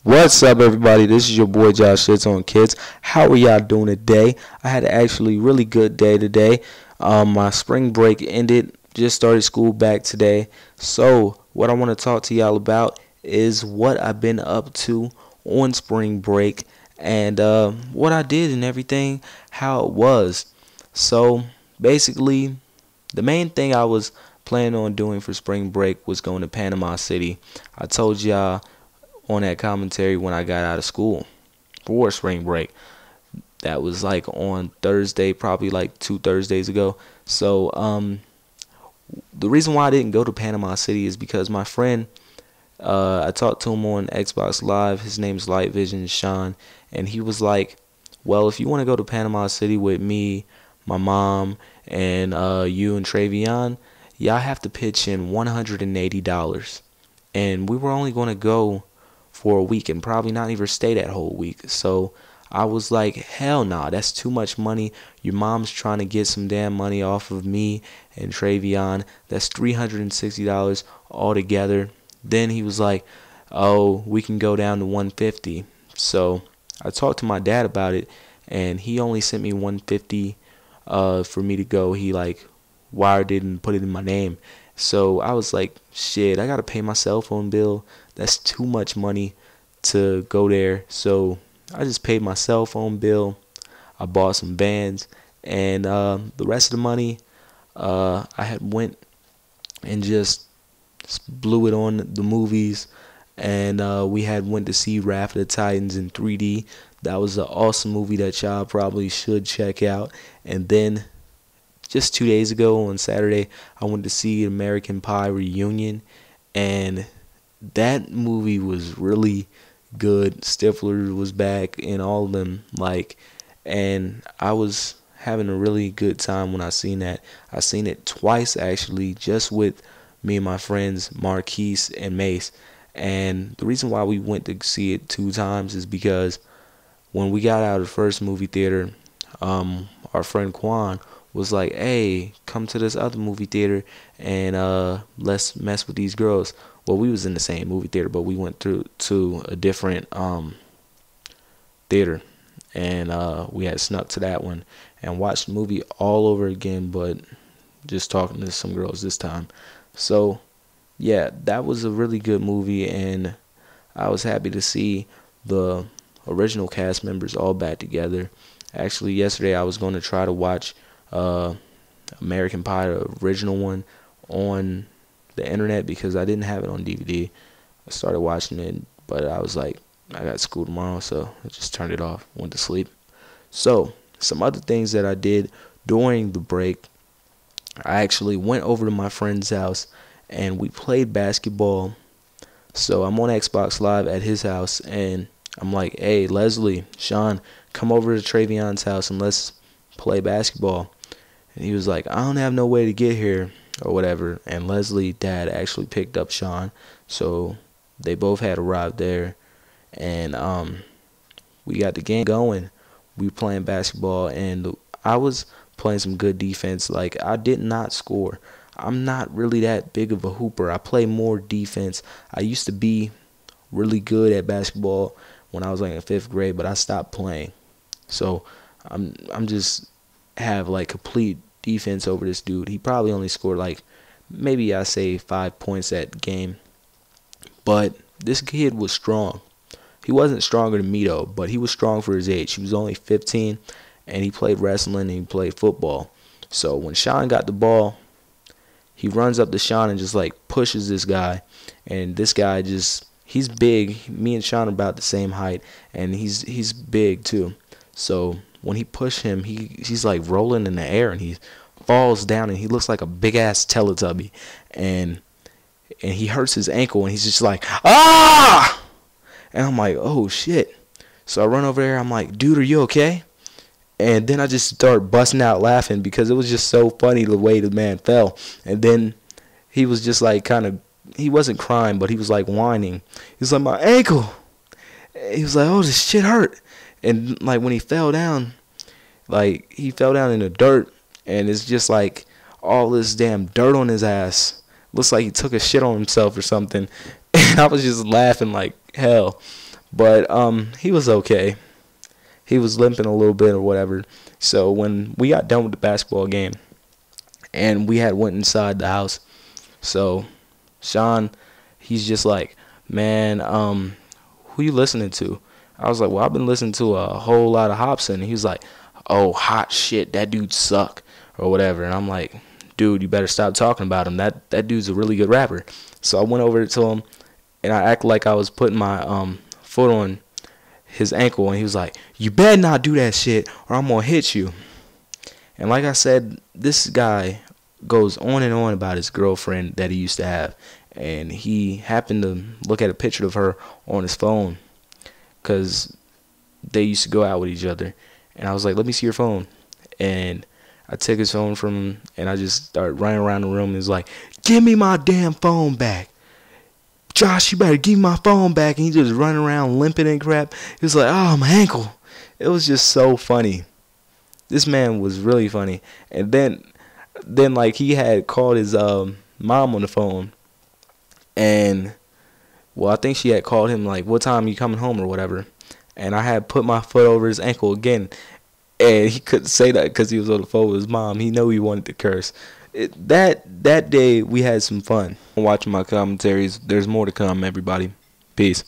What's up, everybody? This is your boy Josh Shits on Kids. How are y'all doing today? I had an actually really good day today. My spring break ended. Just started school back today. So, what I want to talk to y'all about is what I've been up to on spring break and what I did and everything, how it was. So, basically, the main thing I was planning on doing for spring break was going to Panama City. I told y'all on that commentary when I got out of school for spring break. That was like on Thursday, probably like 2 Thursdays ago. So the reason why I didn't go to Panama City is because my friend, I talked to him on Xbox Live. His name's Light Vision Sean, and he was like, well, if you want to go to Panama City with me, my mom, and you and Travion, y'all have to pitch in $180. And we were only going to go for a week and probably not even stay that whole week. So I was like, hell nah, that's too much money. Your mom's trying to get some damn money off of me and Travion. That's $360 altogether. Then he was like, oh, we can go down to 150. So I talked to my dad about it, and he only sent me 150 for me to go. He like wired it and put it in my name. So I was like, shit, I gotta pay my cell phone bill. That's too much money to go there. So I just paid my cell phone bill. I bought some bands, and the rest of the money, I had went and just blew it on the movies. And we had went to see Wrath of the Titans in 3D. That was an awesome movie that y'all probably should check out. And then just 2 days ago on Saturday, I went to see American Pie Reunion, and that movie was really good. Stifler was back and all of them, and I was having a really good time when I seen that. I seen it twice actually, just with me and my friends Marquise and Mace. And the reason why we went to see it 2 times is because when we got out of the first movie theater, our friend Quan was like, hey, come to this other movie theater and let's mess with these girls. Well, we was in the same movie theater, but we went to a different theater, and we had snuck to that one and watched the movie all over again, but just talking to some girls this time. So yeah, that was a really good movie, and I was happy to see the original cast members all back together. Actually, yesterday I was going to try to watch American Pie, the original one, on the internet because I didn't have it on DVD. I started watching it, but I was like, I got school tomorrow, so I just turned it off, went to sleep. So some other things that I did during the break, I actually went over to my friend's house and we played basketball. So I'm on Xbox Live at his house, and I'm like, hey, Leslie, Sean, come over to Travion's house and let's play basketball. And he was like, I don't have no way to get here or whatever. And Leslie, dad, actually picked up Sean, so they both had arrived there, and we got the game going. We playing basketball, and I was playing some good defense. Like, I did not score. I'm not really that big of a hooper. I play more defense. I used to be really good at basketball when I was like in 5th grade, but I stopped playing. So I'm just have like complete defense over this dude. He probably only scored like maybe I say 5 points that game, but this kid was strong. He wasn't stronger than me though, but he was strong for his age. He was only 15, and he played wrestling and he played football. So when Sean got the ball, he runs up to Sean and just like pushes this guy, and this guy just, he's big. Me and Sean are about the same height, and he's big too. So when he pushed him, he's like rolling in the air, and he falls down, and he looks like a big ass Teletubby, and he hurts his ankle, and he's just like, ah! And I'm like, oh shit. So I run over there. I'm like, dude, are you okay? And then I just start busting out laughing because it was just so funny the way the man fell. And then he was just like he wasn't crying, but he was like whining. He was like, my ankle. He was like, oh, this shit hurt. And like when he fell down, like he fell down in the dirt, and it's just like all this damn dirt on his ass. Looks like he took a shit on himself or something. And I was just laughing like hell. But he was okay. He was limping a little bit or whatever. So when we got done with the basketball game and we had went inside the house, so Sean, he's just like, man, who you listening to? I was like, well, I've been listening to a whole lot of Hobson. And he was like, oh, hot shit, that dude suck or whatever. And I'm like, dude, you better stop talking about him. That dude's a really good rapper. So I went over to him and I acted like I was putting my foot on his ankle, and he was like, you better not do that shit or I'm gonna hit you. And like I said, this guy goes on and on about his girlfriend that he used to have, and he happened to look at a picture of her on his phone because they used to go out with each other. And I was like, let me see your phone. And I took his phone from him, and I just started running around the room. And he was like, give me my damn phone back. Josh, you better give me my phone back. And he just running around limping and crap. He was like, oh, my ankle. It was just so funny. This man was really funny. And then like he had called his mom on the phone. And, well, I think she had called him like, what time you coming home or whatever. And I had put my foot over his ankle again. And he couldn't say that because he was on the phone with his mom. He knew he wanted to curse. That day, we had some fun. Watching my commentaries. There's more to come, everybody. Peace.